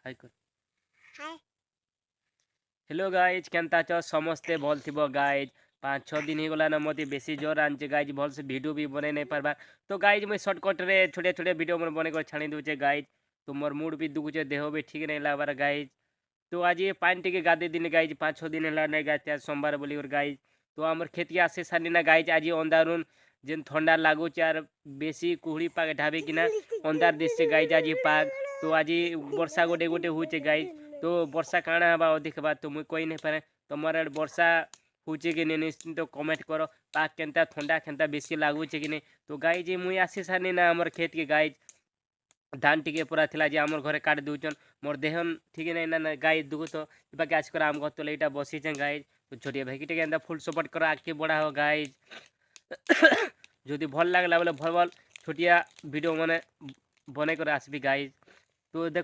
हाय कर hello guys केनता च समस्ते भल थी गाइज 5-6 दिन ही गला मत बेसी जोर आनचे गाइज भल से वीडियो भी बने नहीं पार्बार तो गाइज मुझे सर्टकट रे छोटे छोटे वीडियो मन बने कर छाणी दूचे गाइज तो मोर मूड भी दुखुचे देह भी ठीक नहीं लगवार गाइज तो आज ये पानी टिके गाधे दिन गाइज 5-6 दिन है नहीं गाते आज सोमवार बोली और गाइज तो आमर खेत के आसे सानी ना गाइज आज अंधारुन जेन ठंडा लगुचे और बेसी कुहड़ी पाग ढाबे कि ना अंधार दिशे गाइज आज पाग तो आज वर्षा गोटे गोटे हुए गाइज तो वर्षा काଣା हवा अधिक बात तो मुझे कही नहीं पारे तुम वर्षा होचे कि नहीं निश्चिंत तो कमेंट करो पाक केनता ठंडा केनता बेसी लगुचे कि नहीं तो गाइज मुई आसी सानी ना आमर खेत के गाइज धान टिके पूरा थिला जे आमर घरे काट दूचन मोर देहन ठीक नहीं ना गाइज दुख तो बाकी आज कर आम घर तो लेटा बसी गाइज तो छोटिया भाई टिके एंता फुल सपोर्ट करो आगे बढ़ा हो गाइज যদি भल लगला बोले भल भल छोटिया वीडियो मैंने बने कर आसबी गाइज तो देखो